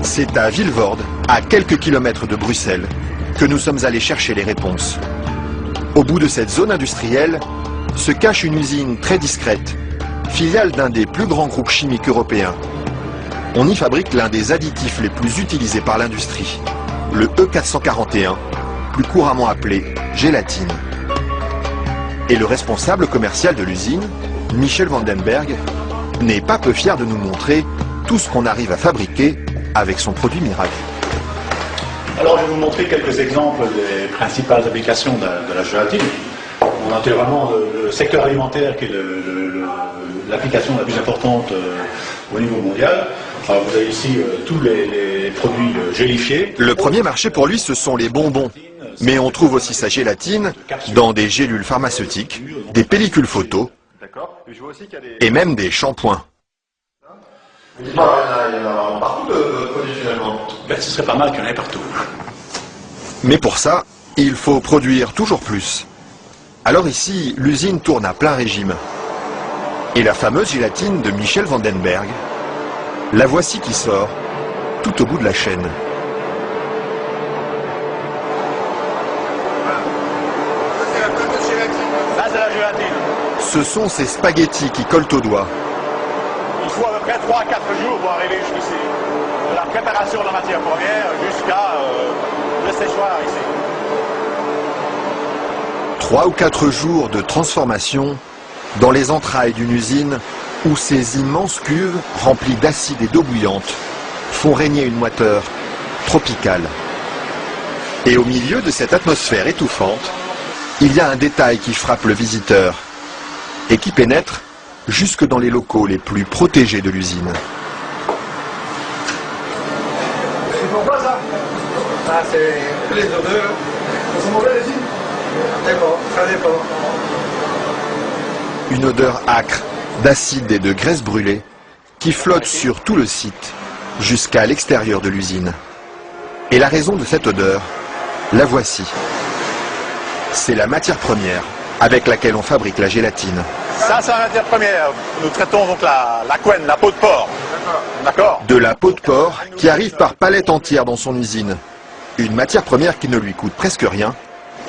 C'est à Vilvoorde, à quelques kilomètres de Bruxelles, que nous sommes allés chercher les réponses. Au bout de cette zone industrielle se cache une usine très discrète, filiale d'un des plus grands groupes chimiques européens. On y fabrique l'un des additifs les plus utilisés par l'industrie, le E441, plus couramment appelé gélatine. Et le responsable commercial de l'usine, Michel Vandenberg, n'est pas peu fier de nous montrer tout ce qu'on arrive à fabriquer avec son produit miracle. Alors je vais vous montrer quelques exemples des principales applications de la gélatine. On a naturellement le secteur alimentaire qui est l'application la plus importante au niveau mondial. Enfin, vous avez ici tous les produits gélifiés. Le premier marché pour lui, ce sont les bonbons. Mais on trouve aussi sa gélatine dans des gélules pharmaceutiques, des pellicules photo et même des shampoings. Il y en a partout de produits finalement. Ben, ce serait pas mal qu'il y en ait partout. Mais pour ça, il faut produire toujours plus. Alors ici, l'usine tourne à plein régime. Et la fameuse gélatine de Michel Vandenberg, la voici qui sort, tout au bout de la chaîne. Ça, c'est la gélatine. Ce sont ces spaghettis qui collent aux doigts. Il faut à peu près 3 à 4 jours pour arriver jusqu'ici. De la préparation de la matière première jusqu'à le séchoir ici. 3 ou 4 jours de transformation dans les entrailles d'une usine où ces immenses cuves remplies d'acide et d'eau bouillante font régner une moiteur tropicale. Et au milieu de cette atmosphère étouffante, il y a un détail qui frappe le visiteur et qui pénètre jusque dans les locaux les plus protégés de l'usine. C'est pourquoi ça? Ah, c'est les odeurs. C'est mauvais les îles? D'accord, ça dépend. Une odeur âcre, d'acide et de graisse brûlée qui flotte sur tout le site jusqu'à l'extérieur de l'usine. Et la raison de cette odeur, la voici. C'est la matière première avec laquelle on fabrique la gélatine. Ça, c'est la matière première. Nous traitons donc la couenne, la peau de porc. D'accord. De la peau de porc qui arrive par palettes entières dans son usine. Une matière première qui ne lui coûte presque rien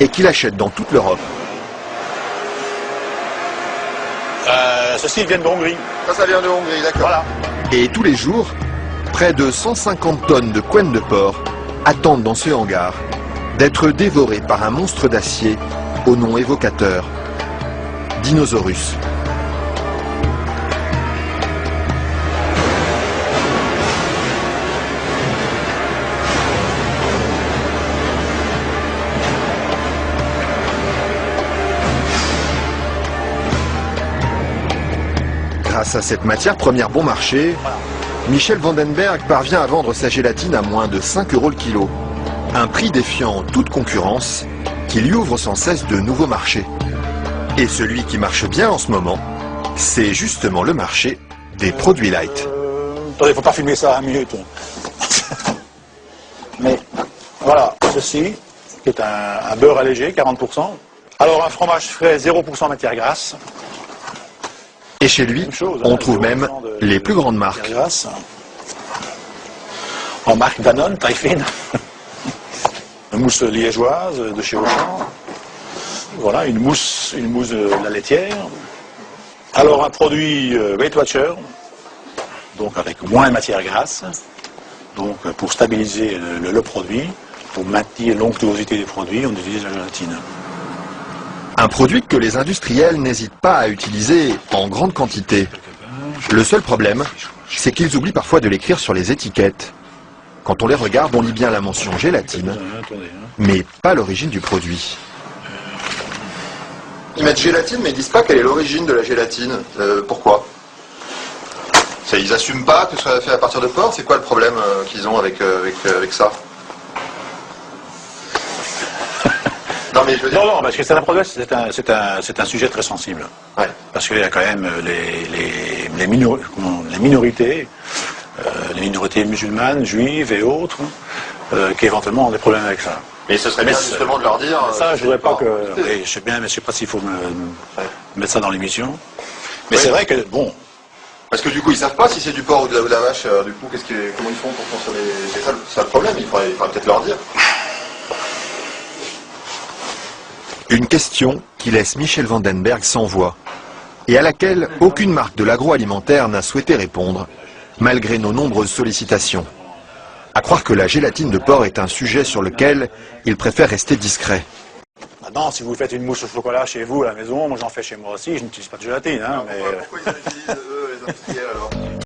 et qu'il achète dans toute l'Europe. Ceci vient de Hongrie. Ça vient de Hongrie, d'accord. Voilà. Et tous les jours, près de 150 tonnes de couenne de porc attendent dans ce hangar d'être dévorées par un monstre d'acier au nom évocateur, Dinosaurus. Grâce à cette matière première bon marché, Michel Vandenberg parvient à vendre sa gélatine à moins de 5 € le kilo. Un prix défiant toute concurrence qui lui ouvre sans cesse de nouveaux marchés. Et celui qui marche bien en ce moment, c'est justement le marché des produits light. Attendez, faut pas filmer ça à 1 minute. Mais voilà, ceci, qui est un beurre allégé, 40%. Alors un fromage frais, 0% matière grasse. Et chez lui, on trouve même les plus grandes marques. Grasse. En marque Danone, taille fine. Une mousse liégeoise de chez Auchan. Voilà, une mousse de la laitière. Alors un produit Weight Watcher, donc avec moins de matière grasse, donc pour stabiliser le produit, pour maintenir l'onctuosité des produits, on utilise la gélatine. Un produit que les industriels n'hésitent pas à utiliser en grande quantité. Le seul problème, c'est qu'ils oublient parfois de l'écrire sur les étiquettes. Quand on les regarde, on lit bien la mention gélatine, mais pas l'origine du produit. Ils mettent gélatine, mais ils disent pas quelle est l'origine de la gélatine. Pourquoi? Ils assument pas que ce soit fait à partir de porc. C'est quoi le problème qu'ils ont avec ça? Non, mais je veux dire... Non, parce que c'est un produit, c'est un sujet très sensible. Ouais. Parce qu'il y a quand même les minorités, les minorités musulmanes, juives et autres, qui éventuellement ont des problèmes avec ça. Mais ce serait bien justement de leur dire... Ça, je voudrais pas que... Oui, je sais bien, mais je sais pas s'il faut mettre ça dans l'émission. Mais c'est vrai que, bon, Parce que du coup, ils savent pas si c'est du porc ou de la vache. Du coup, comment ils font pour consommer? C'est ça le problème. Il faudrait peut-être leur dire. Une question qui laisse Michel Vandenberg sans voix et à laquelle aucune marque de l'agroalimentaire n'a souhaité répondre, malgré nos nombreuses sollicitations. À croire que la gélatine de porc est un sujet sur lequel il préfère rester discret. Maintenant, si vous faites une mousse au chocolat chez vous à la maison, moi j'en fais chez moi aussi, je n'utilise pas de gélatine. Hein, mais... Pourquoi ils utilisent, eux, les industriels, alors?